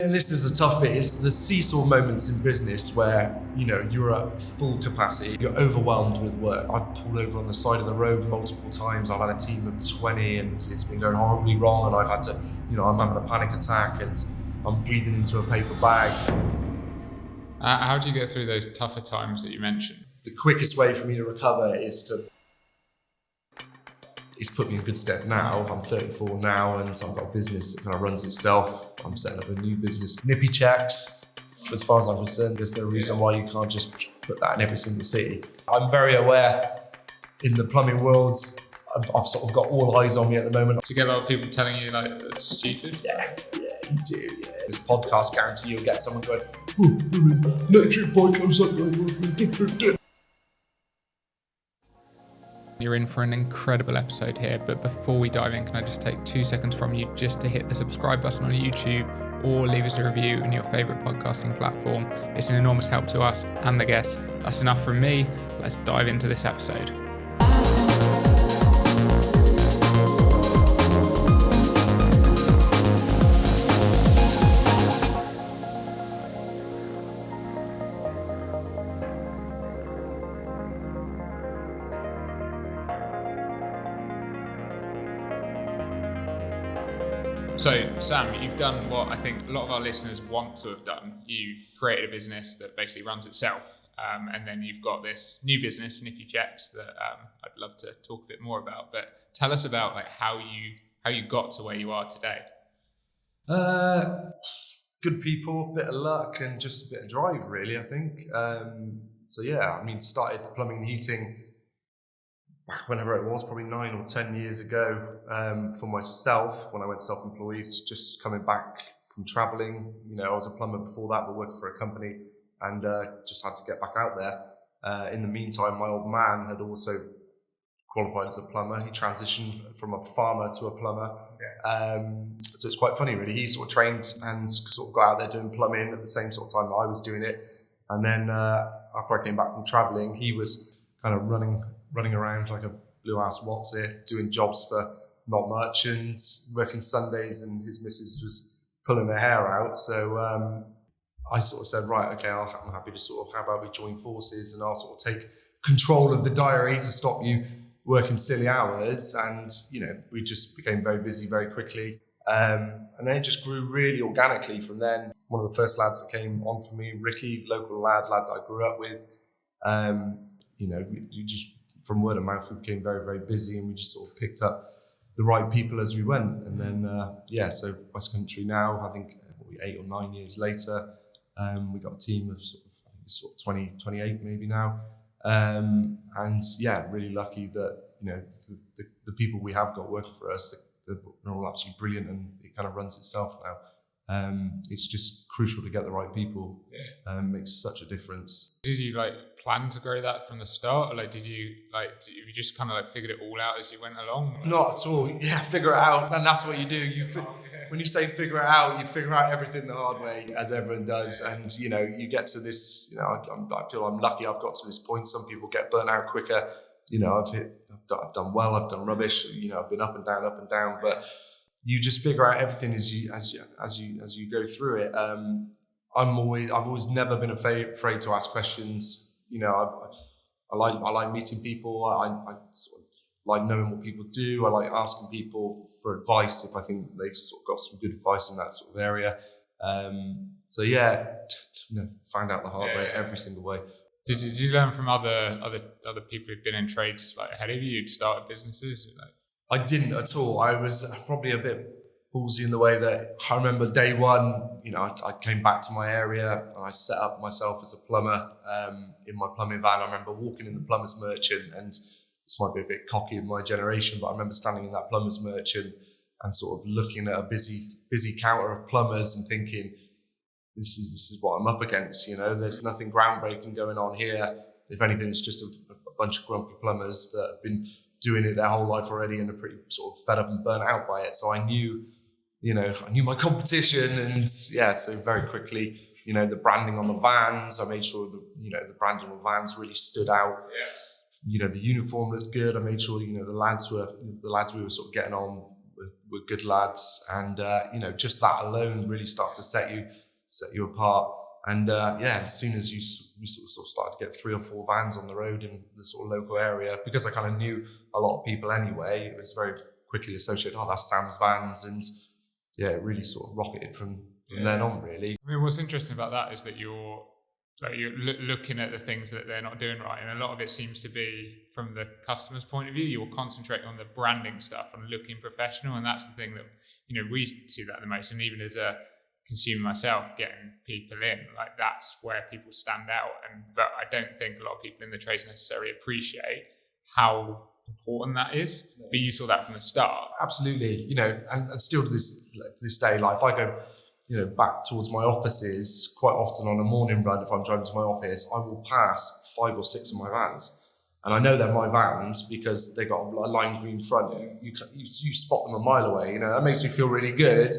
And this is the tough bit, is the seesaw moments in business where, you're at full capacity, you're overwhelmed with work. I've pulled over on the side of the road multiple times. I've had a team of 20 and it's been going horribly wrong, and I've had to, I'm having a panic attack and I'm breathing into a paper bag. How do you get through those tougher times that you mentioned? The quickest way for me to recover is put me in good stead now. I'm 34 now and I've got a business that kind of runs itself. I'm setting up a new business, NippyChecks. As far as I'm concerned, there's no reason why you can't just put that in every single city. I'm very aware in the plumbing world, I've sort of got all eyes on me at the moment. Do you get a lot of people telling you like that's stupid? Yeah, you do. Yeah. This podcast guarantee you'll get someone going, electric bike comes up. You're in for an incredible episode here, but before we dive in, can I just take 2 seconds from you just to hit the subscribe button on YouTube or leave us a review on your favourite podcasting platform. It's an enormous help to us and the guests. That's enough from me. Let's dive into this episode. So, Sam, you've done what I think a lot of our listeners want to have done. You've created a business that basically runs itself, and then you've got this new business, NippyChecks, that I'd love to talk a bit more about. But tell us about like how you got to where you are today. Good people, bit of luck, and just a bit of drive, really. I think. Started plumbing and heating whenever it was, probably 9 or 10 years ago, for myself, when I went self-employed, just coming back from traveling. I was a plumber before that, but working for a company, and just had to get back out there. In the meantime, my old man had also qualified as a plumber. He transitioned from a farmer to a plumber. So it's quite funny, really. He sort of trained and sort of got out there doing plumbing at the same sort of time that I was doing it. And then after I came back from traveling, he was kind of running around like a blue ass what's it, doing jobs for not much and working Sundays, and his missus was pulling her hair out. So I sort of said, right, okay, I'm happy to sort of, how about we join forces and I'll sort of take control of the diary to stop you working silly hours. And, we just became very busy very quickly. And then it just grew really organically from then. One of the first lads that came on for me, Ricky, local lad that I grew up with, you just, from word of mouth, we became very, very busy, and we just sort of picked up the right people as we went. And then, so West Country now, I think 8 or 9 years later, we got a team of sort of 20, 28 maybe now. Really lucky that, the people we have got working for us, they're all absolutely brilliant, and it kind of runs itself now. It's just crucial to get the right people. Makes such a difference. Did you plan to grow that from the start, or did you just kind of figured it all out as you went along? Not at all. Yeah, figure it out, and that's what you do. When you say figure it out, you figure out everything the hard way, as everyone does. And you get to this. I feel I'm lucky. I've got to this point. Some people get burnt out quicker. I've done well. I've done rubbish. I've been up and down, but you just figure out everything as you go through it. I've always never been afraid to ask questions. I like meeting people. I sort of like knowing what people do. I like asking people for advice if I think they've sort of got some good advice in that sort of area. Find out the hard way every single way. Did you learn from other people who've been in trades ahead of you, who'd started businesses? I didn't at all. I was probably a bit ballsy in the way that I remember day one, I came back to my area and I set up myself as a plumber in my plumbing van. I remember walking in the plumber's merchant, and this might be a bit cocky of my generation, but I remember standing in that plumber's merchant and sort of looking at a busy counter of plumbers and thinking, this is what I'm up against. There's nothing groundbreaking going on here. If anything, it's just a bunch of grumpy plumbers that have been doing it their whole life already and are pretty sort of fed up and burnt out by it. So I knew my competition, and so very quickly, the branding on the vans, I made sure the branding on the vans really stood out. The uniform looked good. I made sure, the lads we were sort of getting on were good lads, and just that alone really starts to set you apart. And as soon as we sort of started to get 3 or 4 vans on the road in the sort of local area, because I kind of knew a lot of people anyway, it was very quickly associated, that's Sam's vans, and it really sort of rocketed from then on, really. I mean, what's interesting about that is that you're looking at the things that they're not doing right, and a lot of it seems to be from the customer's point of view. You'll concentrate on the branding stuff and looking professional, and that's the thing that we see that the most. And even as a consumer myself, getting people in, like, that's where people stand out. But I don't think a lot of people in the trades necessarily appreciate how important that is. But you saw that from the start. Absolutely, and still to this day, like if I go back towards my offices, quite often on a morning run, if I'm driving to my office, I will pass 5 or 6 of my vans. And I know they're my vans because they got a lime green front. You spot them a mile away, that makes me feel really good.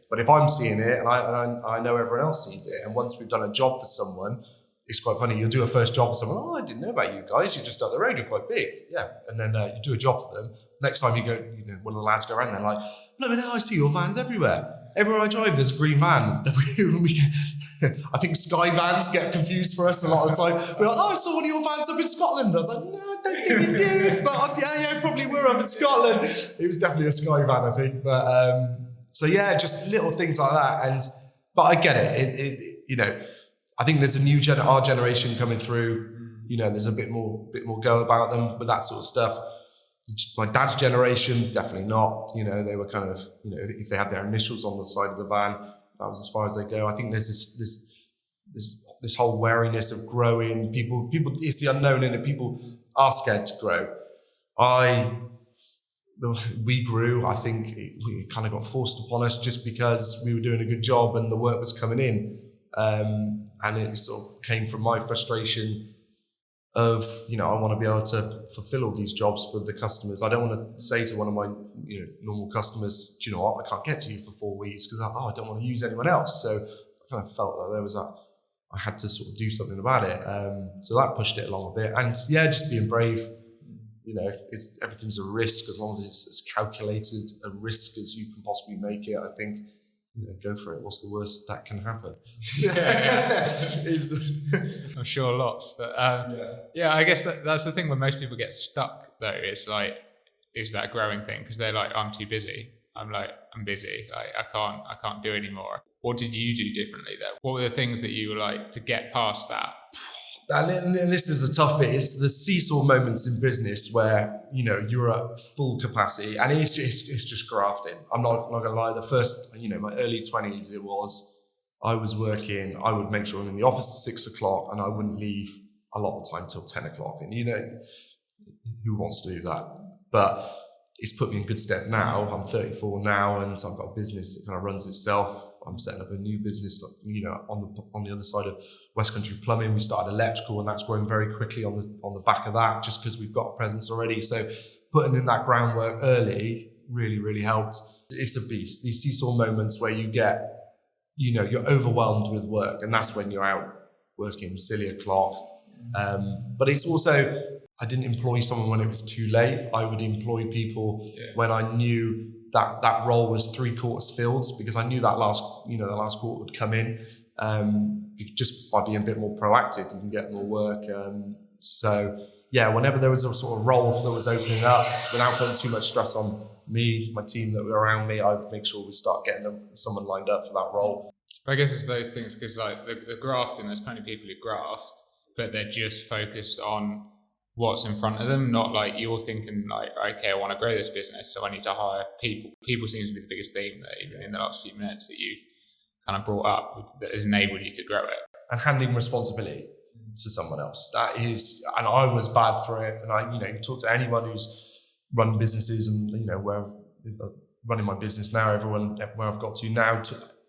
But if I'm seeing it and I know everyone else sees it, and once we've done a job for someone, it's quite funny. You'll do a first job for someone. I didn't know about you guys. You're just up the road. You're quite big. Yeah. And then you do a job for them. Next time you go, one of the lads go around, they're like, no, I see your vans everywhere. Everywhere I drive, there's a green van. I think Sky vans get confused for us a lot of the time. We're like, I saw one of your vans up in Scotland. I was like, no, I don't think you did. But yeah, probably were up in Scotland. It was definitely a Sky van, I think. But just little things like that. But I get it. I think there's a new our generation coming through. There's a bit more go about them with that sort of stuff. My dad's generation, definitely not. They were kind of, if they had their initials on the side of the van, that was as far as they go. I think there's this whole wariness of growing. People, it's the unknown, and people are scared to grow. We grew. I think we kind of got forced upon us just because we were doing a good job and the work was coming in. And it sort of came from my frustration of, I want to be able to fulfill all these jobs for the customers. I don't want to say to one of my normal customers, do you know what, I can't get to you for 4 weeks because I don't want to use anyone else. So I kind of felt that I had to sort of do something about it. So that pushed it along a bit. And just being brave. Everything's a risk as long as it's as calculated a risk as you can possibly make it. I think, go for it. What's the worst that can happen? I'm sure lots, but I guess that's the thing when most people get stuck though. Is that growing thing, because they're like, I'm too busy. I'm like, I'm busy. I can't do anymore. What did you do differently there? What were the things that you were like to get past that? And this is a tough bit. It's the seesaw moments in business where you're at full capacity, and it's just grafting. I'm not gonna lie. The first, my early 20s, I was working. I would make sure I'm in the office at 6 o'clock, and I wouldn't leave a lot of time till 10 o'clock. And who wants to do that? But it's put me in good stead now. I'm 34 now, and I've got a business that kind of runs itself. I'm setting up a new business, on the other side of West Country Plumbing. We started electrical, and that's growing very quickly on the back of that, just because we've got a presence already. So putting in that groundwork early really, really helped. It's a beast. These seesaw moments where you get, you're overwhelmed with work, and that's when you're out working silly o'clock. But it's also, I didn't employ someone when it was too late. I would employ people when I knew that role was 3/4 filled, because I knew that last quarter would come in. Just by being a bit more proactive, you can get more work. Whenever there was a sort of role that was opening up, without putting too much stress on me, my team that were around me, I'd make sure we start getting someone lined up for that role. I guess it's those things, because like the grafting, there's plenty of people who graft, but they're just focused on what's in front of them, not like you're thinking like, okay, I want to grow this business, so I need to hire people. People seems to be the biggest theme that even in the last few minutes that you've kind of brought up that has enabled you to grow it. And handing responsibility to someone else. That is, and I was bad for it. And you talk to anyone who's run businesses, and where I've running my business now, everyone where I've got to now,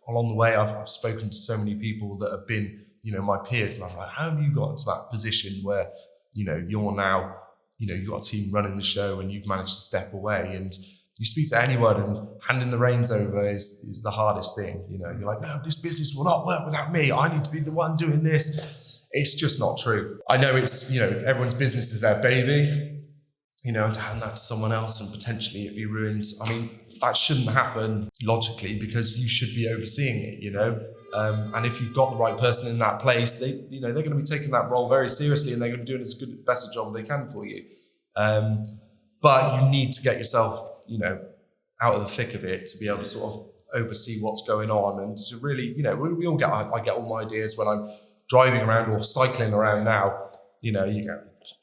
along the way, I've spoken to so many people that have been, my peers, and I'm like, how have you got to that position where you're now, you've got a team running the show and you've managed to step away, and you speak to anyone and handing the reins over is the hardest thing. You're like, no, this business will not work without me. I need to be the one doing this. It's just not true. I know it's, everyone's business is their baby. to hand that to someone else and potentially it'd be ruined. I mean, that shouldn't happen logically, because you should be overseeing it, and if you've got the right person in that place, they're going to be taking that role very seriously, and they're going to be doing as good, best a job they can for you. But you need to get yourself, out of the thick of it to be able to sort of oversee what's going on, and to really, we all I get all my ideas when I'm driving around or cycling around now. You get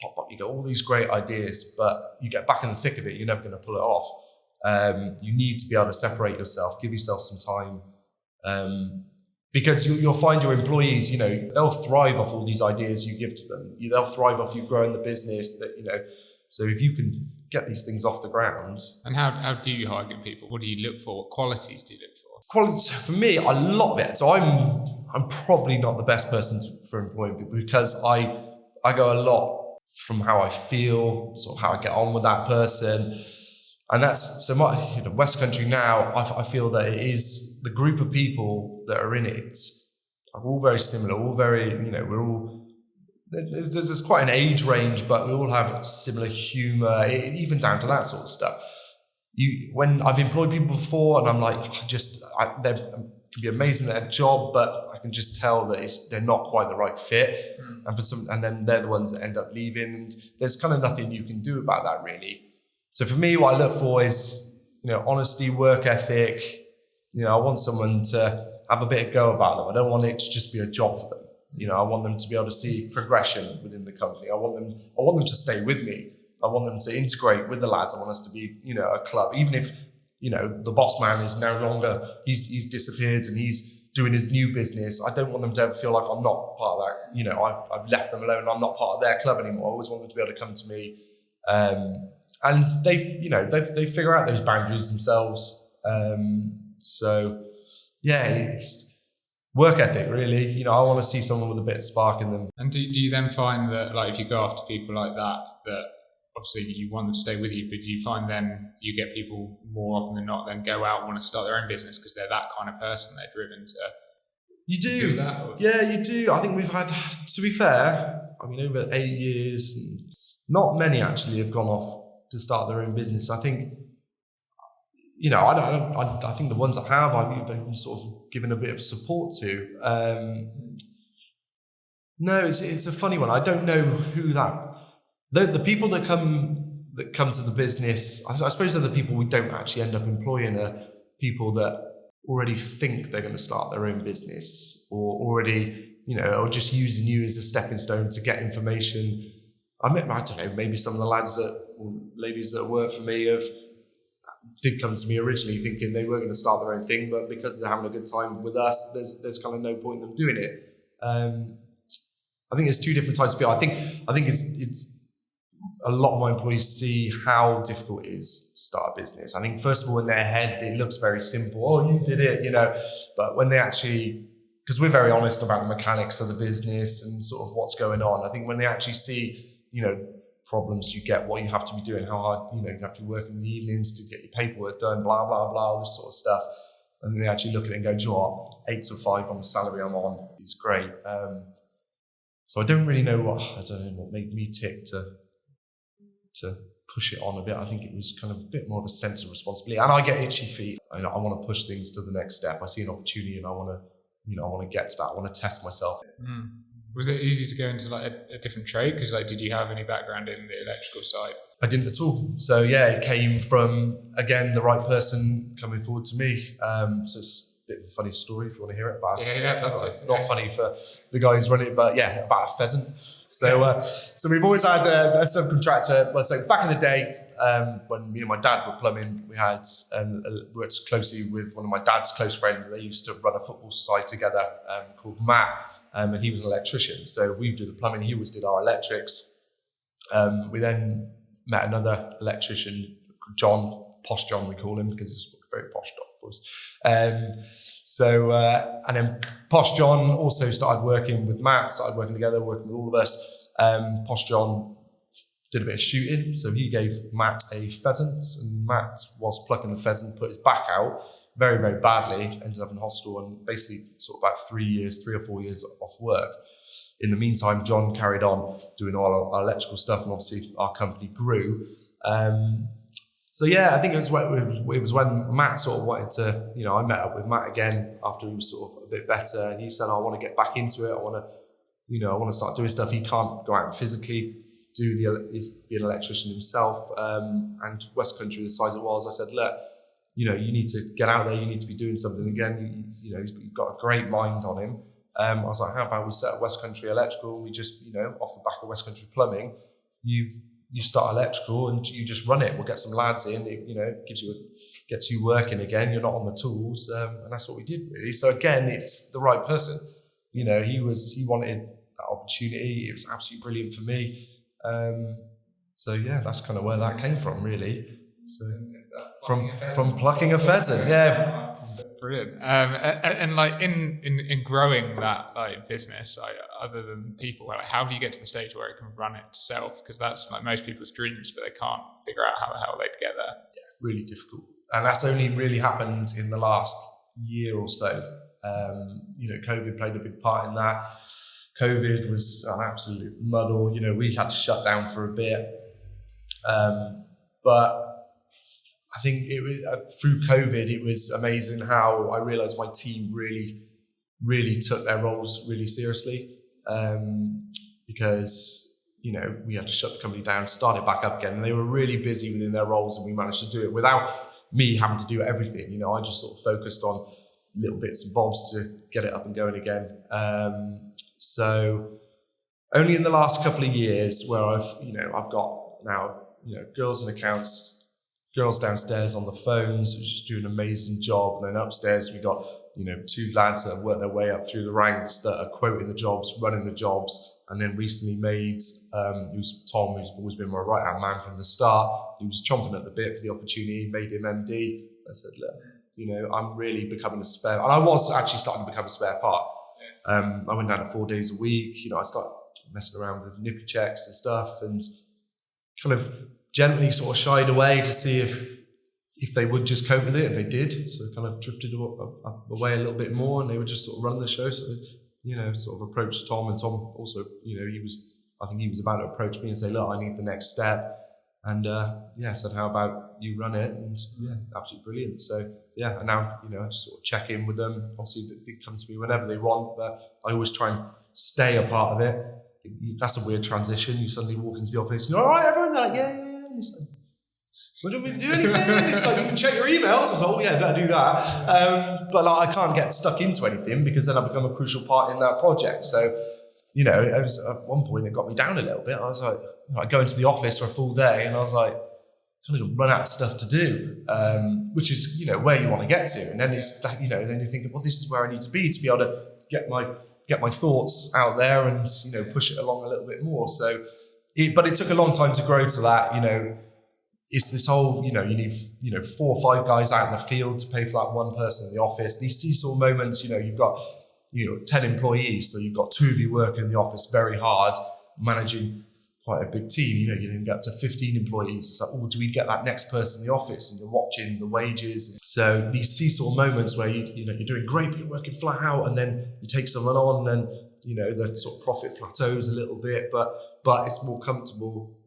pop, you get all these great ideas, but you get back in the thick of it, you're never going to pull it off. You need to be able to separate yourself, give yourself some time, because you'll find your employees, they'll thrive off all these ideas you give to them. They'll thrive off you growing the business. So if you can get these things off the ground. And how do you hire good people? What do you look for? What qualities do you look for? Qualities for me, a lot of it. So I'm probably not the best person for employing people, because I go a lot from how I feel, sort of how I get on with that person. And that's, so my, West Country now, I feel that it is the group of people that are in it are all very similar, all very, we're all, there's quite an age range, but we all have similar humour, even down to that sort of stuff. When I've employed people before and I'm like, they can be amazing at their job, but I can just tell that they're not quite the right fit. And then they're the ones that end up leaving. And there's kind of nothing you can do about that, really. So for me, what I look for is, honesty, work ethic. I want someone to have a bit of go about them. I don't want it to just be a job for them. I want them to be able to see progression within the company. I want them to stay with me. I want them to integrate with the lads. I want us to be, a club. Even if, the boss man is no longer, he's disappeared and he's doing his new business. I don't want them to ever feel like I'm not part of that. I've left them alone. I'm not part of their club anymore. I always want them to be able to come to me. And they figure out those boundaries themselves. So yeah, it's work ethic, really. I want to see someone with a bit of spark in them. And do you then find that, like, if you go after people like that obviously you want them to stay with you, but do you find then you get people more often than not then go out and want to start their own business because they're that kind of person, they're driven to do that? Or? Yeah, you do. I think we've had, to be fair, over 8 years, not many actually have gone off to start their own business. I think, I think the ones that have, I've been sort of given a bit of support to. No, it's a funny one. I don't know who that. The people that come to the business, I suppose they're the people we don't actually end up employing, are people that already think they're going to start their own business, or already, or just using you as a stepping stone to get information. I don't know, maybe some of the lads or ladies that work for me did come to me originally thinking they were going to start their own thing, but because they're having a good time with us, there's kind of no point in them doing it. I think there's two different types of people. I think it's a lot of my employees see how difficult it is to start a business. I think first of all, in their head, it looks very simple. Oh, you did it, but when they actually, because we're very honest about the mechanics of the business and sort of what's going on, I think when they actually see, problems you get, what you have to be doing, how hard, you have to be working in the evenings to get your paperwork done, blah, blah, blah, all this sort of stuff. And they actually look at it and go, do you know what, 8 to 5 on the salary I'm on is great. So I don't really know what made me tick to push it on a bit. I think it was kind of a bit more of a sense of responsibility. And I get itchy feet. I want to push things to the next step. I see an opportunity and I want to get to that. I want to test myself. Mm. Was it easy to go into like a different trade? Because did you have any background in the electrical side? I didn't at all. So yeah, it came from, again, the right person coming forward to me. So it's a bit of a funny story if you want to hear it. But yeah, I'd love to. Not funny for the guy who's running it, but yeah, about a pheasant. So we've always had a subcontractor. Well, so back in the day, when me and my dad were plumbing, we had worked closely with one of my dad's close friends. They used to run a football side together called Matt. And he was an electrician, so we do the plumbing. He always did our electrics. We then met another electrician, John, Posh John we call him, because he's a very posh dog for us. And then Posh John also started working with Matt, started working together, working with all of us. Posh John did a bit of shooting, so he gave Matt a pheasant, and Matt, whilst plucking the pheasant, put his back out very, very badly, ended up in hospital, and basically sort of about 3 or 4 years off work. In the meantime, John carried on doing all our electrical stuff, and obviously our company grew. So yeah, I think it was when Matt sort of wanted to, I met up with Matt again after he was sort of a bit better, and he said, I want to get back into it. I want to start doing stuff. He can't go out and physically be an electrician himself. And West Country, the size it was, I said, look, you need to get out there. You need to be doing something again. He's got a great mind on him. I was like, how about we set up West Country Electrical? We just, off the back of West Country Plumbing, you start electrical and you just run it. We'll get some lads in. It gets you working again. You're not on the tools, and that's what we did really. So again, it's the right person. He wanted that opportunity. It was absolutely brilliant for me. So yeah, that's kind of where that came from, really. So from plucking a pheasant, yeah. Brilliant. And like in growing that like business, like other than people, like how do you get to the stage where it can run itself? Because that's like most people's dreams, but they can't figure out how the hell they'd get there. Yeah, it's really difficult, and that's only really happened in the last year or so. COVID played a big part in that. COVID was an absolute muddle. We had to shut down for a bit, but I think it was through COVID, it was amazing how I realised my team really, really took their roles really seriously, because we had to shut the company down, start it back up again, and they were really busy within their roles, and we managed to do it without me having to do everything. I just sort of focused on little bits and bobs to get it up and going again. So only in the last couple of years where I've got now girls in accounts. Girls downstairs on the phones, who's just doing an amazing job. And then upstairs, we got, two lads that have worked their way up through the ranks that are quoting the jobs, running the jobs. And then recently made, who's Tom, who's always been my right-hand man from the start. He was chomping at the bit for the opportunity, made him MD. I said, look, I'm really becoming a spare, and I was actually starting to become a spare part. I went down to 4 days a week. I started messing around with NippyChecks and stuff, and kind of gently sort of shied away to see if they would just cope with it, and they did. So kind of drifted away a little bit more, and they would just sort of run the show. So, sort of approached Tom, and Tom also, I think he was about to approach me and say, look, I need the next step. And I said, how about you run it? And yeah, absolutely brilliant. So yeah, and now, I just sort of check in with them. Obviously they come to me whenever they want, but I always try and stay a part of it. That's a weird transition. You suddenly walk into the office and you're all right, everyone? Like, yeah. And it's like, well, don't we do anything? It's like, you can check your emails. I was like, oh yeah, better do that. But like, I can't get stuck into anything because then I become a crucial part in that project. So, it was at one point it got me down a little bit. I was like, I go into the office for a full day and I was like, kind of run out of stuff to do, which is, where you want to get to. And then it's, then you're thinking, well, this is where I need to be able to get my thoughts out there and, push it along a little bit more. So, but it took a long time to grow to that, it's this whole, you need, 4 or 5 guys out in the field to pay for that one person in the office. These seesaw moments, you've got, 10 employees. So you've got 2 of you working in the office very hard, managing quite a big team. You then get up to 15 employees. It's like, oh, do we get that next person in the office? And you're watching the wages. So these seesaw moments where you're doing great, but you're working flat out, and then you take someone on, and then the sort of profit plateaus a little bit, but it's more comfortable.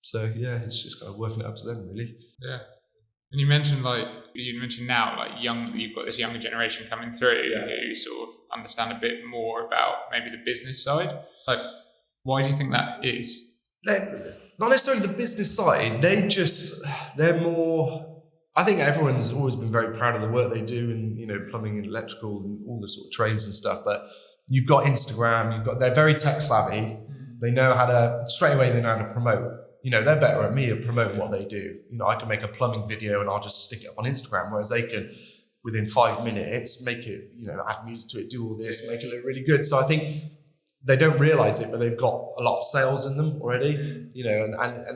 So yeah, it's just kind of working it up to them, really. Yeah. And you mentioned now, like you've got this younger generation coming through who sort of understand a bit more about maybe the business side. Like, why do you think that is? Not necessarily the business side. They're more, I think everyone's always been very proud of the work they do in, plumbing and electrical and all the sort of trades and stuff. But you've got Instagram, they're very tech savvy. They know straight away they know how to promote. They're better at me at promoting what they do. I can make a plumbing video and I'll just stick it up on Instagram, whereas they can, within 5 minutes, make it, add music to it, do all this, make it look really good. So I think they don't realise it, but they've got a lot of sales in them already, and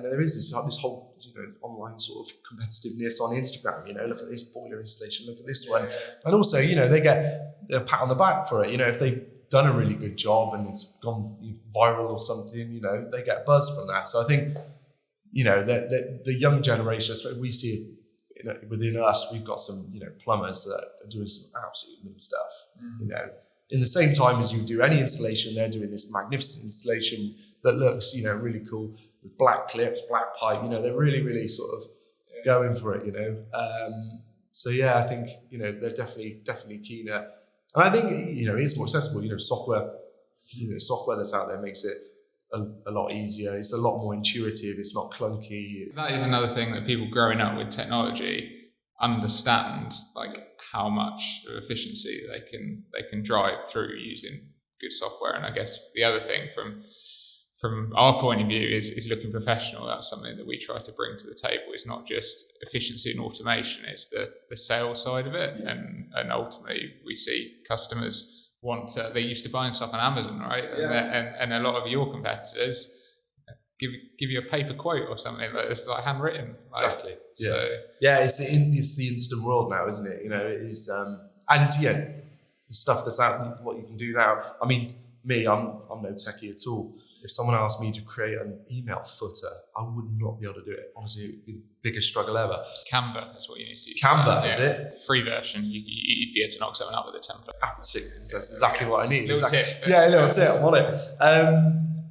there is this whole, online sort of competitiveness on Instagram, look at this boiler installation, look at this one. And also, they get a pat on the back for it, if they've done a really good job and it's gone viral or something, they get buzz from that. So I think, the young generation, we see it within us, we've got some, plumbers that are doing some absolute mint stuff, in the same time as you do any installation, they're doing this magnificent installation that looks, really cool with black clips, black pipe. They're really, really sort of going for it. So yeah, I think they're definitely keener, and I think it is more accessible. Software that's out there makes it a lot easier. It's a lot more intuitive. It's not clunky. That is another thing that people growing up with technology understand, like how much of efficiency they can drive through using good software. And I guess the other thing from our point of view is looking professional. That's something that we try to bring to the table. It's not just efficiency and automation, it's the sales side of it. And ultimately we see customers they're used to buying stuff on Amazon, right? Yeah. And a lot of your competitors give you a paper quote or something like this, like handwritten. Exactly. Yeah. So. Yeah, it's the instant world now, isn't it? It is, and the stuff that's out, what you can do now. I mean, I'm no techie at all. If someone asked me to create an email footer, I would not be able to do it. Honestly, it would be the biggest struggle ever. Canva is what you need to use. Canva, is it? Free version. You'd be able to knock something up with a template. Absolutely. That's exactly what I need. Little tip. Yeah, a little tip. I'm on it.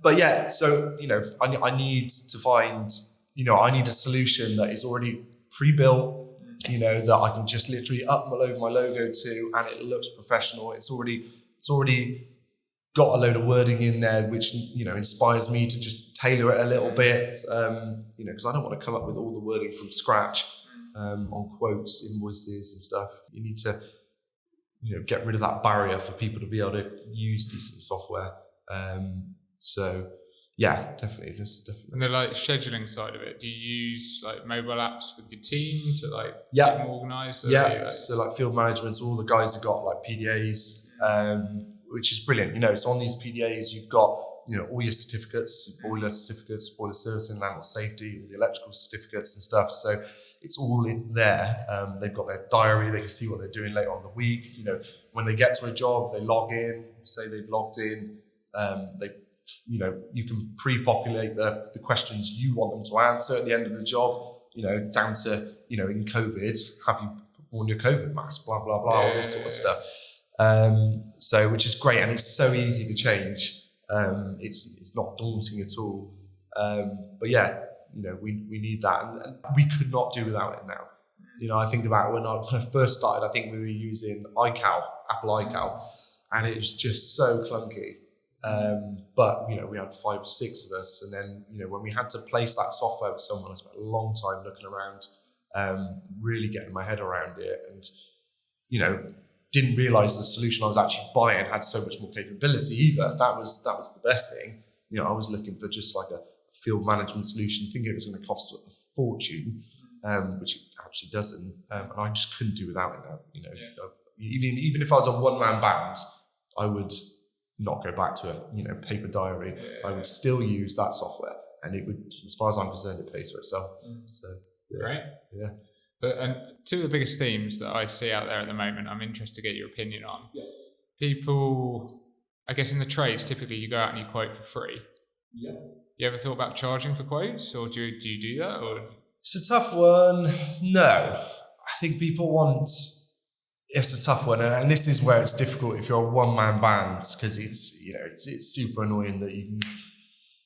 But yeah, so, I need to find, I need a solution that is already pre-built, that I can just literally upload my logo to, and it looks professional. It's already got a load of wording in there, which, inspires me to just tailor it a little bit, because I don't want to come up with all the wording from scratch on quotes, invoices and stuff. You need to, get rid of that barrier for people to be able to use decent software. So yeah, definitely. And the scheduling side of it, do you use mobile apps with your team to keep them organised? Yeah, so field management, so all the guys have got PDAs, which is brilliant. So on these PDAs, you've got, all your certificates, boiler certificates, boiler servicing, landlord safety, all the electrical certificates and stuff. So it's all in there. They've got their diary. They can see what they're doing later on in the week. When they get to a job, they log in, say they've logged in. You can pre-populate the questions you want them to answer at the end of the job, down to, in COVID, have you worn your COVID mask, blah, blah, blah, all this sort of stuff. So, which is great, and it's so easy to change. It's not daunting at all. But yeah, we need that, and we could not do without it now. I think about when I first started, I think we were using Apple iCal, and it was just so clunky. But we had 5 or 6 of us, and then when we had to place that software with someone, I spent a long time looking around, really getting my head around it, and didn't realise the solution I was actually buying had so much more capability either. That was the best thing. I was looking for just a field management solution, thinking it was going to cost a fortune, which it actually doesn't, and I just couldn't do without it now. Even if I was a one-man band, I would not go back to a paper diary. I would still use that software, and it would, as far as I'm concerned, it pays for itself. So great. Yeah. And 2 of the biggest themes that I see out there at the moment, I'm interested to get your opinion on. Yeah. People, I guess in the trades, typically you go out and you quote for free. Yeah. You ever thought about charging for quotes, or do you do that? Or it's a tough one. No, I think people want. It's a tough one, and this is where it's difficult if you're a one-man band, because it's super annoying that you can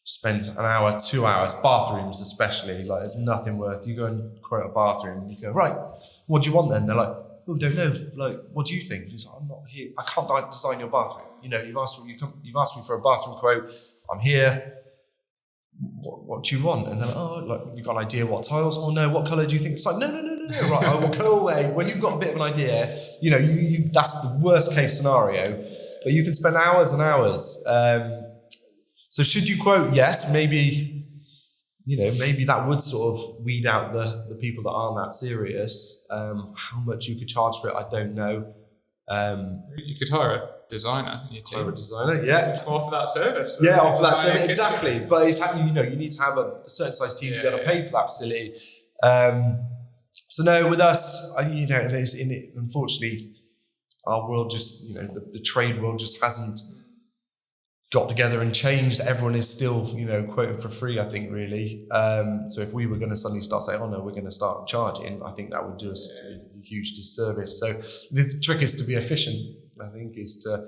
spend an hour, 2 hours, bathrooms especially, there's nothing worth. You go and quote a bathroom, and you go, right, what do you want then? They're like, oh, we don't know. What do you think? He's like, I'm not here. I can't design your bathroom. You've asked me for a bathroom quote. I'm here. What do you want? And they're like, you got an idea what tiles? Oh no, what colour do you think? It's like, no. Right, I will go away. When you've got a bit of an idea, you that's the worst case scenario, but you can spend hours and hours. So should you quote? Yes, maybe that would sort of weed out the people that aren't that serious. How much you could charge for it, I don't know. You could hire a designer in your team. Hire a designer, yeah. Offer that service. Yeah, offer that service, exactly. But it's you need to have a certain size team to be able to pay for that facility. So no, with us, unfortunately, our world just, the trade world just hasn't got together and changed. Everyone is still, quoting for free, I think, really. So if we were going to suddenly start saying, oh no, we're going to start charging, I think that would do us a huge disservice. So the trick is to be efficient, I think, is to,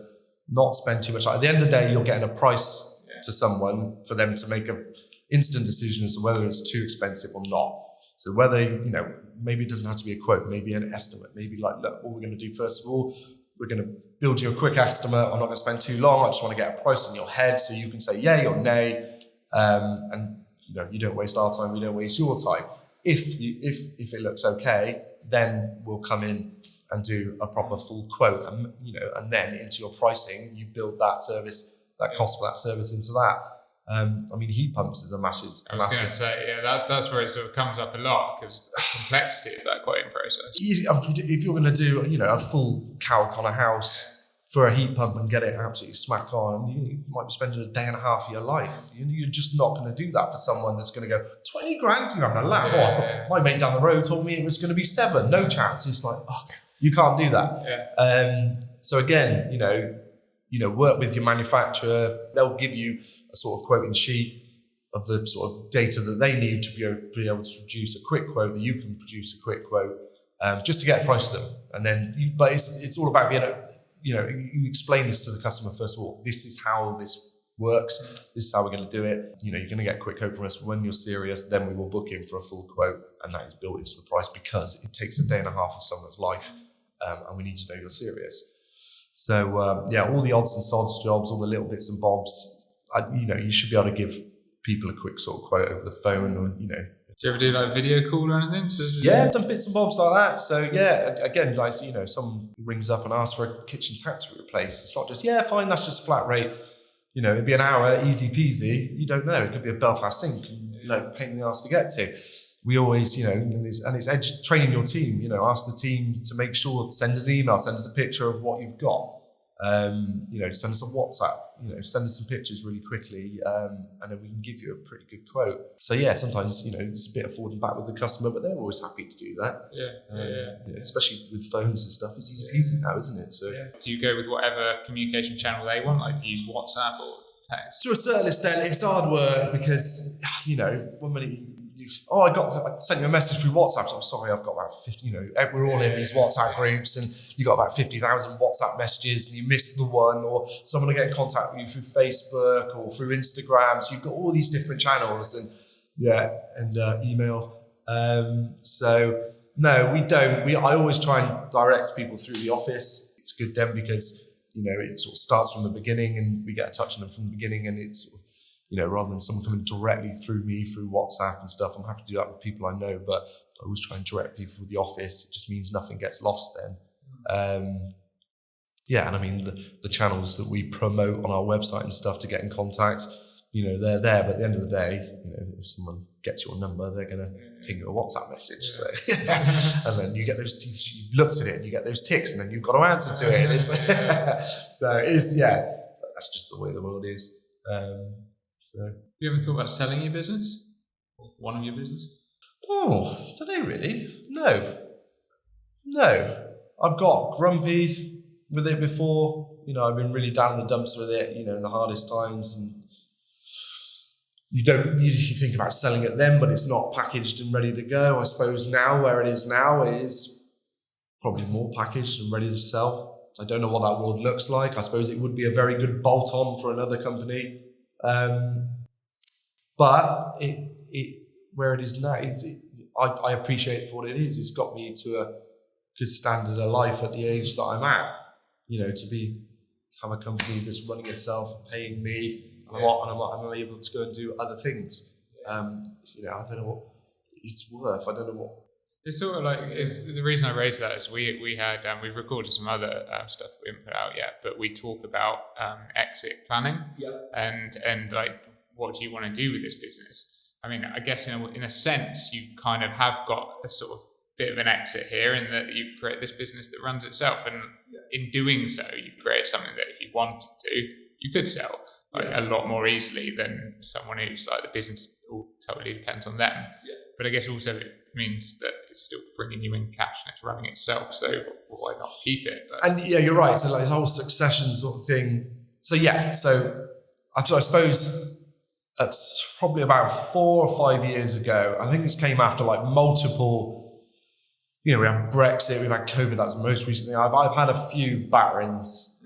not spend too much time. At the end of the day, you're getting a price to someone for them to make an instant decision as to whether it's too expensive or not. So whether, maybe it doesn't have to be a quote, maybe an estimate, maybe like, look, what we're going to do first of all, we're going to build you a quick estimate. I'm not going to spend too long. I just want to get a price in your head so you can say yay or nay. And you don't waste our time, we don't waste your time. If it looks okay, then we'll come in and do a proper full quote, and then into your pricing, you build that service, that cost for that service into that. Heat pumps is a massive. I was going to say, that's where it sort of comes up a lot, because the complexity of that quoting process. If you're going to do, a full calc on a house for a heat pump and get it absolutely smack on, you might be spending a day and a half of your life. You're just not going to do that for someone that's going to go, 20 grand, you're having a laugh. I thought my mate down the road told me it was going to be 7, no chance. It's like, you can't do that. So again, work with your manufacturer. They'll give you a sort of quoting sheet of the sort of data that they need to be able to produce a quick quote, that you can produce a quick quote, just to get a price to them. And then but it's all about being you explain this to the customer first of all. This is how this works. This is how we're going to do it. You're going to get a quick quote from us. When you're serious, then we will book in for a full quote, and that is built into the price because it takes a day and a half of someone's life, and we need to know you're serious. So all the odds and sods jobs, all the little bits and bobs, you should be able to give people a quick sort of quote over the phone, or Do you ever do like video call or anything? I've done bits and bobs like that. So again, like, someone rings up and asks for a kitchen tap to replace. It's not just, fine, that's just flat rate. It'd be an hour, easy peasy. You don't know. It could be a Belfast sink, pain in the ass to get to. We always, and it's training your team, ask the team to make sure, send an email, send us a picture of what you've got. Send us a WhatsApp, send us some pictures really quickly, and then we can give you a pretty good quote. So sometimes, it's a bit of forwarding back with the customer, but they're always happy to do that. Especially with phones and stuff, it's easy peasy now, isn't it? So do you go with whatever communication channel they want, like do you use WhatsApp or text? To a certain extent, it's hard work because, 1 minute I sent you a message through WhatsApp. So I'm sorry, I've got about 50, we're all in these WhatsApp groups, and you got about 50,000 WhatsApp messages and you missed the one, or someone will get in contact with you through Facebook or through Instagram. So you've got all these different channels and email. So no, we don't. I always try and direct people through the office. It's good then because, it sort of starts from the beginning and we get a touch on them from the beginning, and it's sort of, rather than someone coming directly through me through WhatsApp and stuff. I'm happy to do that with people I know, but I always try and direct people with the office. It just means nothing gets lost then. And the channels that we promote on our website and stuff to get in contact, they're there. But at the end of the day, if someone gets your number, they're going to ping you a WhatsApp message. So, and then you get those, you've looked at it and you get those ticks, and then you've got to answer to it. And it's so it's, that's just the way the world is. So, you ever thought about selling your business? Or one of your business? Oh, did I really? No. I've got grumpy with it before. I've been really down in the dumps with it, in the hardest times. And you think about selling it then, but it's not packaged and ready to go. I suppose now, where it is probably more packaged and ready to sell. I don't know what that world looks like. I suppose it would be a very good bolt-on for another company. But where it is now, I appreciate it for what it is. It's got me to a good standard of life at the age that I'm at. To have a company that's running itself, paying me, and I'm able to go and do other things. I don't know what it's worth. I don't know what. It's sort of like, the reason I raised that is we've recorded some other stuff that we haven't put out yet, but we talk about exit planning and like, what do you want to do with this business? I mean, I guess in a sense, you kind of have got a sort of bit of an exit here, in that you create this business that runs itself, and in doing so, you've created something that if you wanted to, you could sell a lot more easily than someone who's like, the business all totally depends on them. But I guess also it means that it's still bringing you in cash and it's running itself. So why not keep it? And you're right. So like this whole succession sort of thing. So I suppose that's probably about 4 or 5 years ago. I think this came after like multiple, we had Brexit, we've had COVID. That's the most recent thing. I've had a few batterings,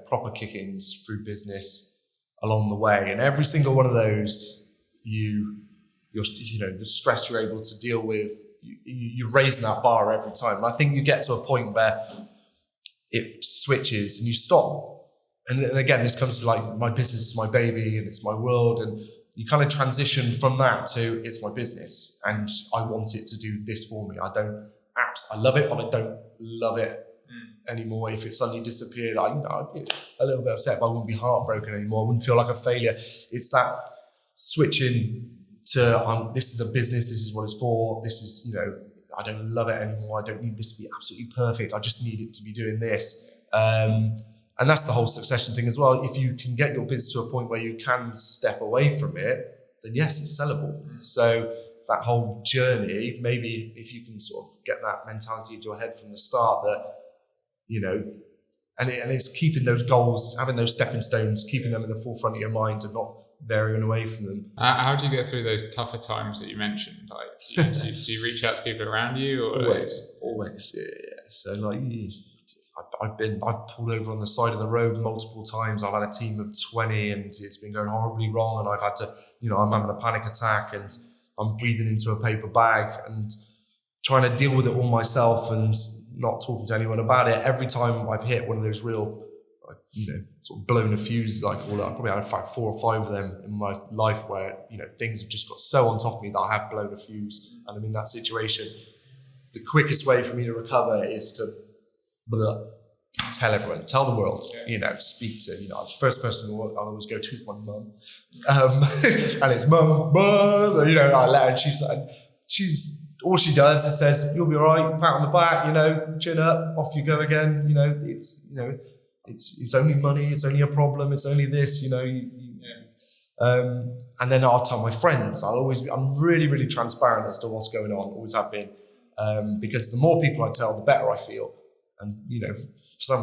proper kick-ins through business along the way. And every single one of those, the stress you're able to deal with, you're raising that bar every time. And I think you get to a point where it switches and you stop. And then again, this comes to like, my business is my baby and it's my world. And you kind of transition from that to it's my business and I want it to do this for me. I love it, but I don't love it anymore. If it suddenly disappeared, I'd be a little bit upset, but I wouldn't be heartbroken anymore. I wouldn't feel like a failure. It's that switching to this is a business, this is what it's for, this is, I don't love it anymore. I don't need this to be absolutely perfect. I just need it to be doing this. And that's the whole succession thing as well. If you can get your business to a point where you can step away from it, then yes, it's sellable. So that whole journey, maybe if you can sort of get that mentality into your head from the start that, and it's keeping those goals, having those stepping stones, keeping them in the forefront of your mind and not varying away from them. How do you get through those tougher times that you mentioned? Like, do you reach out to people around you? Or? Always, yeah. So like, I've pulled over on the side of the road multiple times. I've had a team of 20 and it's been going horribly wrong. And I've had to, I'm having a panic attack and I'm breathing into a paper bag and trying to deal with it all myself and not talking to anyone about it. Every time I've hit one of those real, sort of blown a fuse, I probably had 4 or 5 of them in my life where, things have just got so on top of me that I have blown a fuse and I'm in that situation. The quickest way for me to recover is to tell everyone, tell the world, speak to, the first person I'll always go to is my mum. And it's mum, I let her and she's all she does is says, you'll be all right, pat on the back, chin up, off you go again. It's only money, it's only a problem, it's only this, and then I'll tell my friends. I'm really, really transparent as to what's going on, always have been. Because the more people I tell, the better I feel. And,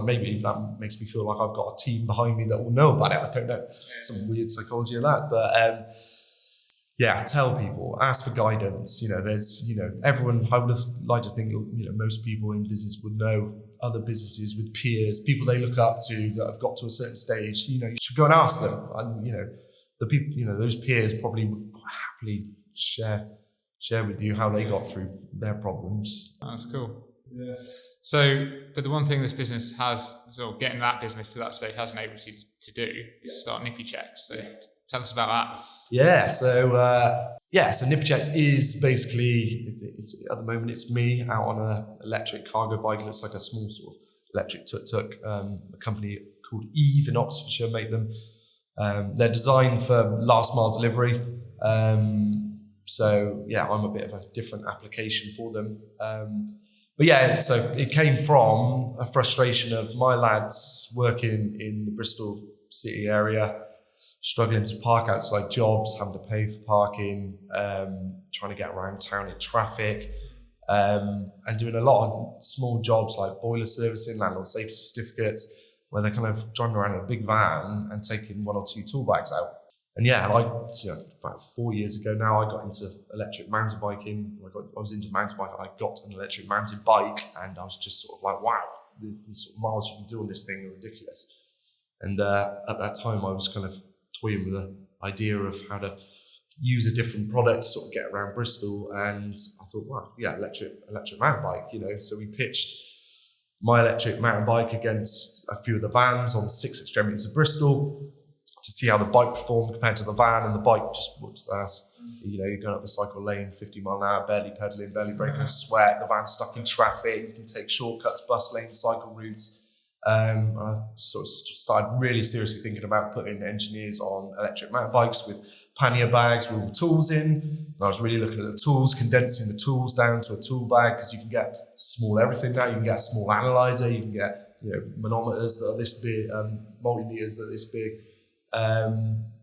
maybe that makes me feel like I've got a team behind me that will know about it. I don't know, some weird psychology of that. But tell people, ask for guidance. There's, everyone, I would have liked to think, most people in business would know other businesses with peers, people they look up to that have got to a certain stage. You should go and ask them. And, the people, those peers probably would happily share with you how they got through their problems. That's cool. Yeah. So, but the one thing this business has, so getting that business to that stage has enabled you to do is start NippyChecks. So tell us about that. Yeah. So NippyChecks is basically, at the moment, it's me out on an electric cargo bike. It looks like a small sort of electric tuk-tuk. A company called Eve in Oxfordshire make them. They're designed for last mile delivery. So I'm a bit of a different application for them. So it came from a frustration of my lads working in the Bristol city area, struggling to park outside jobs, having to pay for parking, trying to get around town in traffic, and doing a lot of small jobs like boiler servicing, landlord safety certificates, where they're kind of driving around in a big van and taking 1 or 2 tool bags out. And about 4 years ago now, I got into electric mountain biking. I was into mountain biking. I got an electric mountain bike, and I was just sort of like, wow, the sort of miles you can do on this thing are ridiculous. And at that time, I was kind of toying with the idea of how to use a different product to sort of get around Bristol. And I thought, wow, electric mountain bike, So we pitched my electric mountain bike against a few of the vans on 6 extremities of Bristol, to see how the bike performed compared to the van, and the bike just whoops ass. You're going up the cycle lane, 50 mile an hour, barely pedaling, barely breaking a sweat. The van's stuck in traffic. You can take shortcuts, bus lanes, cycle routes. I sort of started really seriously thinking about putting engineers on electric mountain bikes with pannier bags with all the tools in. And I was really looking at the tools, condensing the tools down to a tool bag, because you can get small everything now. You can get a small analyzer, you can get manometers that are this big, multimeters that are this big.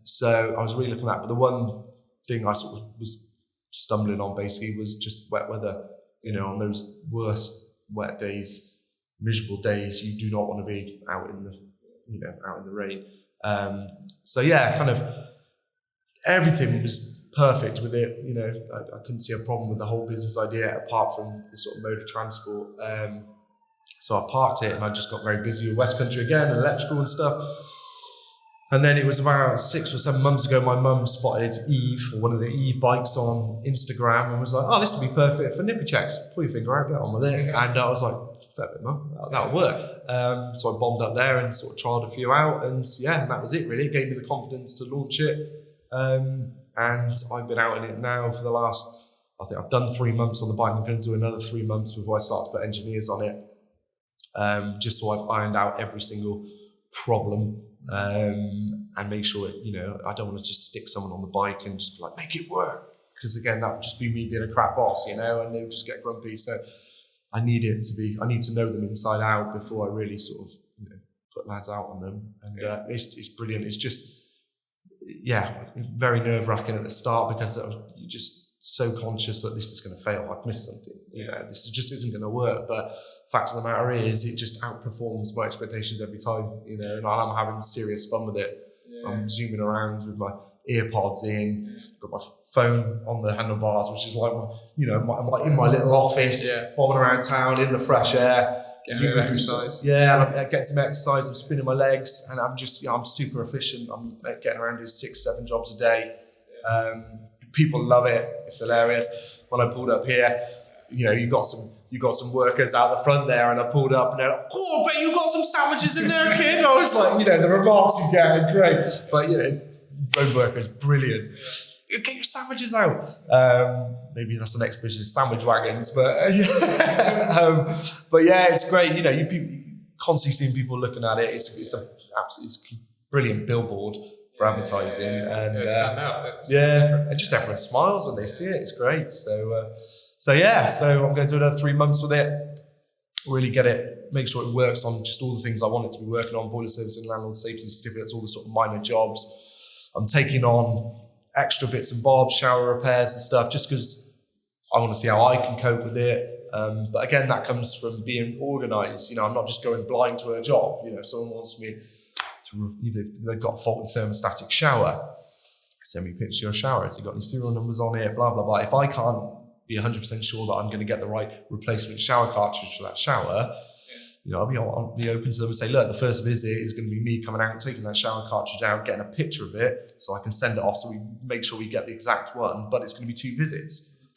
So I was really looking at that, but the one thing I sort of was stumbling on basically was just wet weather. On those worst wet days, miserable days, you do not want to be out in the rain. Kind of everything was perfect with it. I couldn't see a problem with the whole business idea apart from the sort of mode of transport. So I parked it and I just got very busy with West Country again, and electrical and stuff. And then it was about 6 or 7 months ago, my mum spotted Eve, or one of the Eve bikes on Instagram, and was like, oh, this would be perfect for NippyChecks. Pull your finger out, get on with it. And I was like, fair bit, Mum, that'll work. So I bombed up there and sort of trialled a few out, and and that was it really. It gave me the confidence to launch it. And I've been out in it now for the last, I think I've done 3 months on the bike. I'm going to do another 3 months before I start to put engineers on it. Just so I've ironed out every single problem. And make sure, I don't want to just stick someone on the bike and just be like, make it work. Because again, that would just be me being a crap boss, and they would just get grumpy. So I need to know them inside out before I really sort of, put lads out on them. And it's brilliant. It's just, very nerve wracking at the start, because you're just so conscious that this is going to fail. I've missed something. This just isn't going to work. But fact of the matter is, it just outperforms my expectations every time. And I'm having serious fun with it. I'm zooming around with my earpods in, got my phone on the handlebars, which is like I'm like in my little office, bombing around town in the fresh air. Getting exercise. Yeah, and I'm getting some exercise. I'm spinning my legs, and I'm just, I'm super efficient. I'm getting around doing 6-7 jobs a day. People love it. It's hilarious. When I pulled up here, you got some workers out the front there, and I pulled up and they're like, oh, I bet you got some sandwiches in there, kid. I was like, the remarks you get are great. But, road workers, brilliant. Get your sandwiches out. Maybe that's the next business, sandwich wagons. But it's great. You constantly seeing people looking at it. It's a brilliant billboard for advertising. And stand out. And just everyone smiles when they see it. It's great. So I'm going to do another 3 months with it. Really get it, make sure it works on just all the things I want it to be working on: boiler servicing, landlord safety certificates, all the sort of minor jobs. I'm taking on extra bits and bobs, shower repairs and stuff, just because I want to see how I can cope with it. But again, that comes from being organised. I'm not just going blind to a job. If someone wants me to, either they've got a faulty thermostatic shower, send me a picture of your shower. Has it got any serial numbers on it? Blah, blah, blah. If I can't be 100% sure that I'm going to get the right replacement shower cartridge for that shower, I'll be open to them and say, look, the first visit is going to be me coming out and taking that shower cartridge out, getting a picture of it so I can send it off, so we make sure we get the exact one, but it's going to be 2 visits.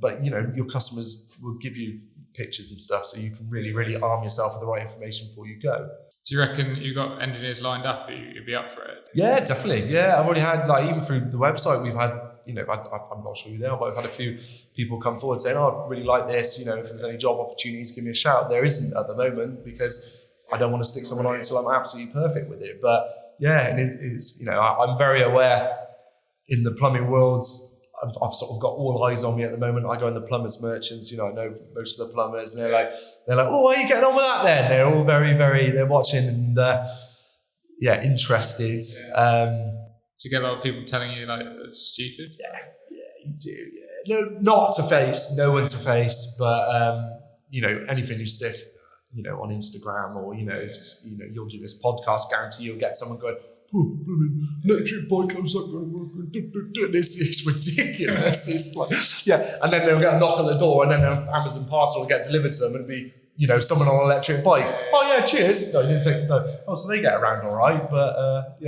But your customers will give you pictures and stuff, so you can really, really arm yourself with the right information before you go. Do you reckon you've got engineers lined up? You'd be up for it? Yeah, definitely. Yeah, I've already had, even through the website, we've had, I'm not sure who they are, but I've had a few people come forward saying, oh, I really like this. If there's any job opportunities, give me a shout. There isn't at the moment, because I don't want to stick someone on until I'm absolutely perfect with it. But and it's, I'm very aware in the plumbing world, I've sort of got all eyes on me at the moment. I go in the plumbers merchants, I know most of the plumbers, and they're like, oh, how are you getting on with that then? They're all very, very, they're watching and interested. Do you get a lot of people telling you it's stupid? Yeah, you do. Yeah, no, not to face, no one to face, but anything you stick, on Instagram, or you'll do this podcast. Guarantee you'll get someone going, oh, electric bike comes up, it's ridiculous. It's like, and then they'll get a knock at the door, and then an Amazon parcel will get delivered to them, and be someone on an electric bike. Oh yeah, cheers. No, you didn't take no. Oh, so they get around all right, but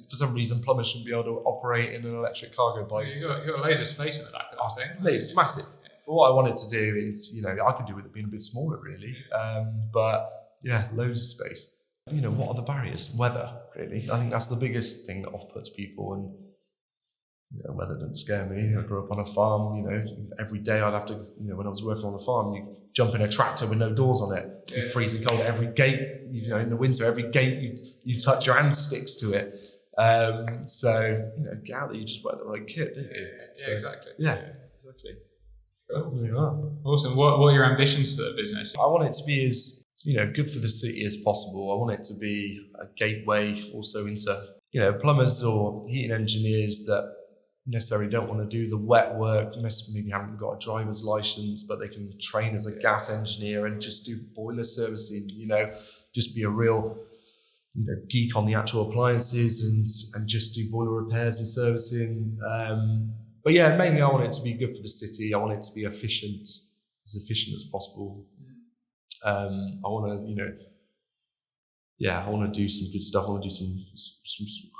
for some reason, plumbers shouldn't be able to operate in an electric cargo bike. You've got a laser space in the back of that thing. It's massive. For what I want it to do is, I could do with it being a bit smaller, really. But loads of space. What are the barriers? Weather, really. I think that's the biggest thing that off-puts people. And weather doesn't scare me. I grew up on a farm. Every day I'd have to, when I was working on the farm, you jump in a tractor with no doors on it. You're freezing cold at every gate. In the winter, every gate you touch, your hand sticks to it. So get out there. You just wear the right kit, don't you? Exactly. Yeah, exactly. Cool. There you are. Awesome. What are your ambitions for the business? I want it to be as good for the city as possible. I want it to be a gateway also into plumbers or heating engineers that necessarily don't want to do the wet work, maybe haven't got a driver's license, but they can train as a gas engineer and just do boiler servicing. Just be a real geek on the actual appliances and just do boiler repairs and servicing. But mainly I want it to be good for the city. I want it to be as efficient as possible. I want to, I want to do some good stuff. I want to do some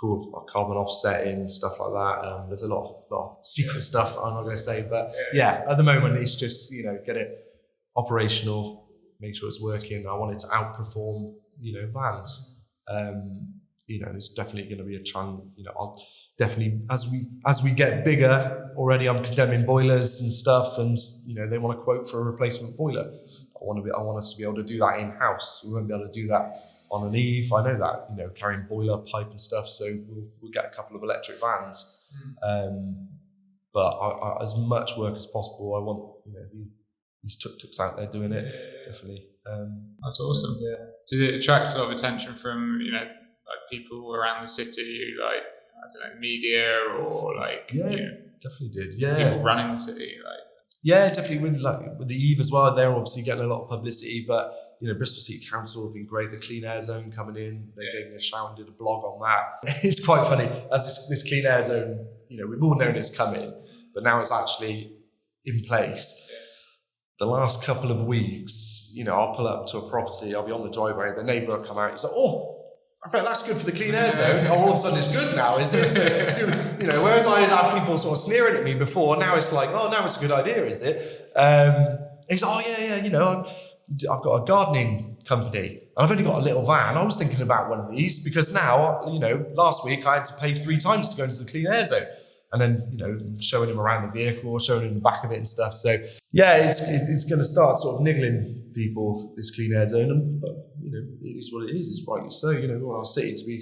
cool like carbon offsetting and stuff like that. There's a lot of secret stuff I'm not going to say, but yeah, at the moment it's just, get it operational, make sure it's working. I want it to outperform, vans. It's definitely going to be a trend. I'll definitely, as we get bigger already, I'm condemning boilers and stuff, and they want to quote for a replacement boiler. I want us to be able to do that in house. We won't be able to do that on an eve. I know that, carrying boiler pipe and stuff. So we'll get a couple of electric vans. But I, as much work as possible, I want these tuk-tuks out there doing it. Definitely. That's awesome. Yeah. Does it attract a lot of attention from like people around the city, like I don't know, media or like definitely did. Yeah, people running the city, like. Yeah, definitely with the Eve as well. They're obviously getting a lot of publicity, but Bristol City Council have been great. The Clean Air Zone coming in, they gave me a shout and did a blog on that. It's quite funny as this Clean Air Zone. We've all known it's coming, but now it's actually in place. The last couple of weeks, I'll pull up to a property, I'll be on the driveway, the neighbour will come out, he's like, "Oh, I bet that's good for the Clean Air Zone." All of a sudden it's good now, is this? Whereas I had people sort of sneering at me before, now it's like, oh, now it's a good idea, is it? He's like, "Oh yeah, I've got a gardening company. I've only got a little van. I was thinking about one of these because now, last week I had to pay 3 times to go into the Clean Air Zone." And then, showing him around the vehicle, showing him the back of it and stuff. So yeah, it's going to start sort of niggling people, this Clean Air Zone. But, it is what it is. It's rightly so. We want our city to be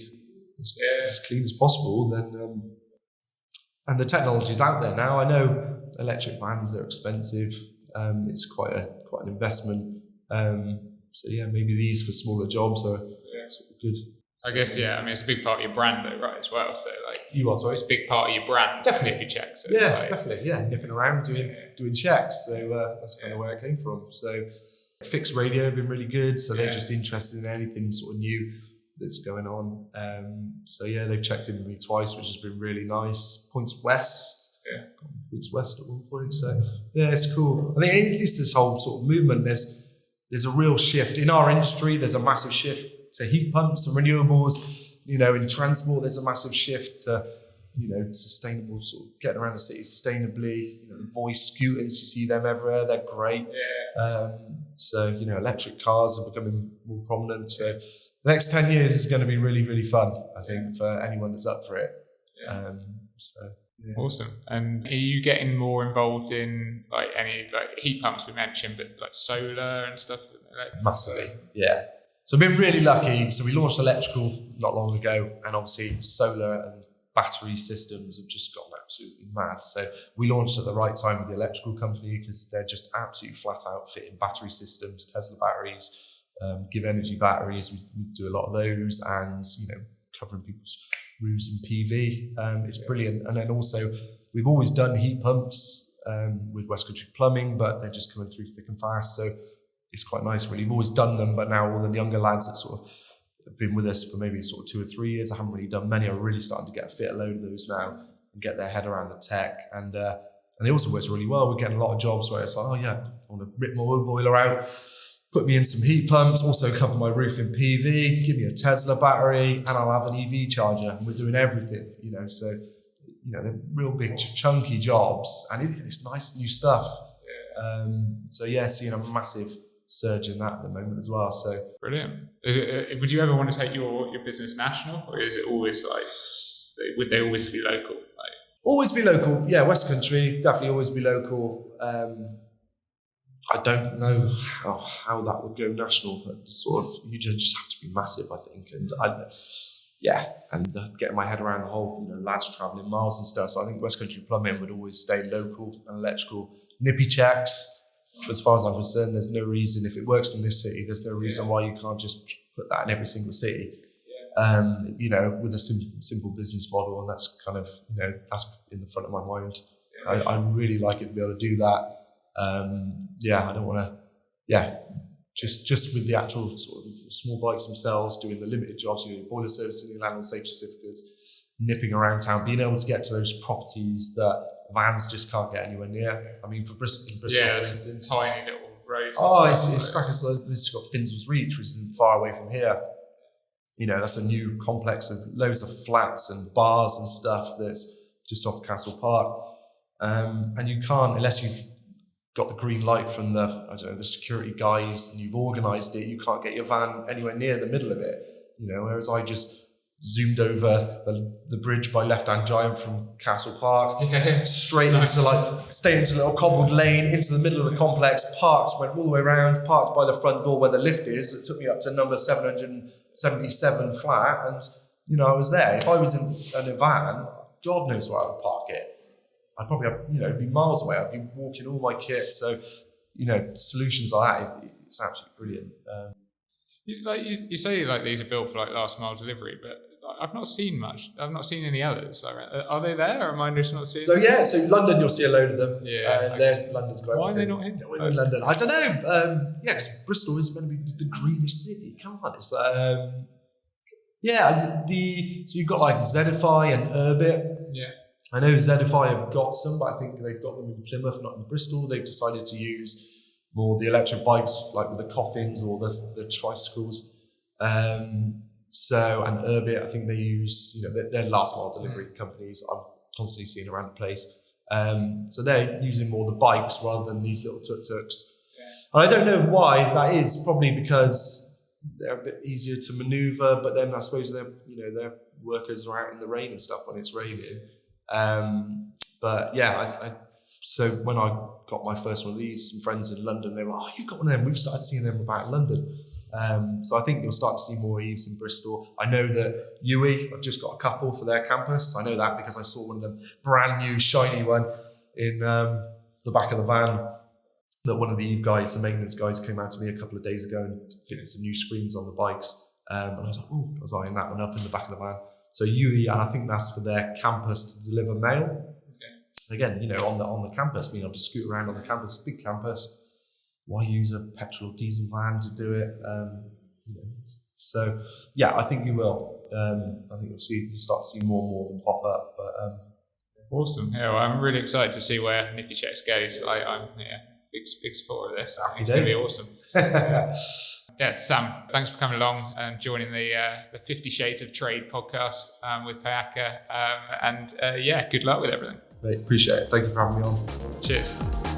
as clean as possible. Then, and the technology's out there now. I know electric vans are expensive. It's quite an investment. So yeah, maybe these for smaller jobs are sort of good. I guess, it's a big part of your brand though, right, as well. So you are, sorry? It's a big part of your brand. Definitely. NippyChecks. So definitely. Yeah, nipping around doing checks. So that's kind of where it came from. So Fixed Radio have been really good. So they're just interested in anything sort of new that's going on. So yeah, they've checked in with me twice, which has been really nice. Points West. Yeah. Points West at one point. So yeah, it's cool. I think it's this whole sort of movement. There's a real shift in our industry. There's a massive shift to heat pumps and renewables. In transport, there's a massive shift to, sustainable, sort of getting around the city sustainably. Voice scooters, you see them everywhere. They're great. So, electric cars are becoming more prominent. So the next 10 years is going to be really, really fun, I think, for anyone that's up for it. Awesome. And are you getting more involved in like any like heat pumps we mentioned, but like solar and stuff? Massively, yeah. So I've been really lucky. So we launched electrical not long ago, and obviously solar and battery systems have just gone absolutely mad. So we launched at the right time with the electrical company because they're just absolutely flat out fitting battery systems, Tesla batteries, Give Energy batteries. We do a lot of those, and covering people's roofs in PV. It's brilliant. And then also we've always done heat pumps with West Country Plumbing, but they're just coming through thick and fast. So it's quite nice, really. We've always done them, but now all the younger lads that sort of have been with us for maybe sort of 2 or 3 years, I haven't really done many, are really starting to get a fit a load of those now and get their head around the tech. And it also works really well. We're getting a lot of jobs where it's like, I want to rip my oil boiler out, put me in some heat pumps, also cover my roof in PV, give me a Tesla battery, and I'll have an EV charger. And we're doing everything, so, they're real big, chunky jobs, and it's nice new stuff. So yeah, seeing a massive surge in that at the moment as well. So brilliant. Would you ever want to take your business national, or is it always like, would they always be local? Always be local. Yeah, West Country, definitely always be local. I don't know how that would go national. But sort of, you just have to be massive, I think. And getting my head around the whole, lads travelling miles and stuff. So I think West Country Plumbing would always stay local and electrical. NippyChecks, as far as I'm concerned, there's no reason, if it works in this city, there's no reason why you can't just put that in every single city. With a simple business model, and that's kind of, that's in the front of my mind. I really like it to be able to do that. I don't want to, just with the actual sort of small bikes themselves, doing the limited jobs, boiler servicing, landlord safety certificates, nipping around town, being able to get to those properties that vans just can't get anywhere near. I mean, for Bristol, for instance, tiny little roads. Oh, it's cracking. So this has got Finnswell's Reach, which isn't far away from here. You know, that's a new complex of loads of flats and bars and stuff that's just off Castle Park. And you can't, unless you've got the green light from the security guys and you've organised it, you can't get your van anywhere near the middle of it. You know, whereas I just zoomed over the bridge by Left Hand Giant from Castle Park, straight stayed into a little cobbled lane, into the middle of the complex, parked, went all the way around, parked by the front door where the lift is. It took me up to number 777 flat, and, you know, I was there. If I was in a van, God knows where I would park it. I'd probably have, you know, be miles away. I'd be walking all my kit. So, you know, solutions like that, it's absolutely brilliant. You say like these are built for like last mile delivery, but I've not seen much. I've not seen any others. Are they there, or am I just not seeing them? So London, you'll see a load of them. Yeah. London's great. Why are they not in? In London? I don't know. Because Bristol is meant to be the greenest city. Come on, it's like, so you've got like Zedify and Urbit. Yeah. I know Zedify have got some, but I think they've got them in Plymouth, not in Bristol. They've decided to use more the electric bikes, like with the coffins or the tricycles. And Urbit, I think they use, you know, they're last mile delivery companies I'm constantly seeing around the place. So they're using more the bikes rather than these little tuk-tuks. Yeah. And I don't know why that is, probably because they're a bit easier to maneuver, but then I suppose their workers are out in the rain and stuff when it's raining. But yeah, so when I got my first one of these, some friends in London, they were like, "Oh, you've got one of them." We've started seeing them about in London. So I think you'll start to see more Eves in Bristol. I know that UE have just got a couple for their campus. I know that because I saw one of them, brand new shiny one, in the back of the van that one of the Eve guys, the maintenance guys, came out to me a couple of days ago and fitted some new screens on the bikes. And I was like, oh, I was eyeing that one up in the back of the van. So UE, and I think that's for their campus to deliver mail. Okay. Again, you know, on the campus, being able to scoot around on the campus, big campus. Why use a petrol diesel van to do it? So yeah, I think you will. I think you'll start to see more and more of them pop up. But awesome. Yeah, well, I'm really excited to see where NippyChecks goes. I'm big supporter of this. I think it's going to be awesome. Yeah, Sam, thanks for coming along and joining the 50 Shades of Trade podcast with Payaka. Good luck with everything. Mate, appreciate it. Thank you for having me on. Cheers.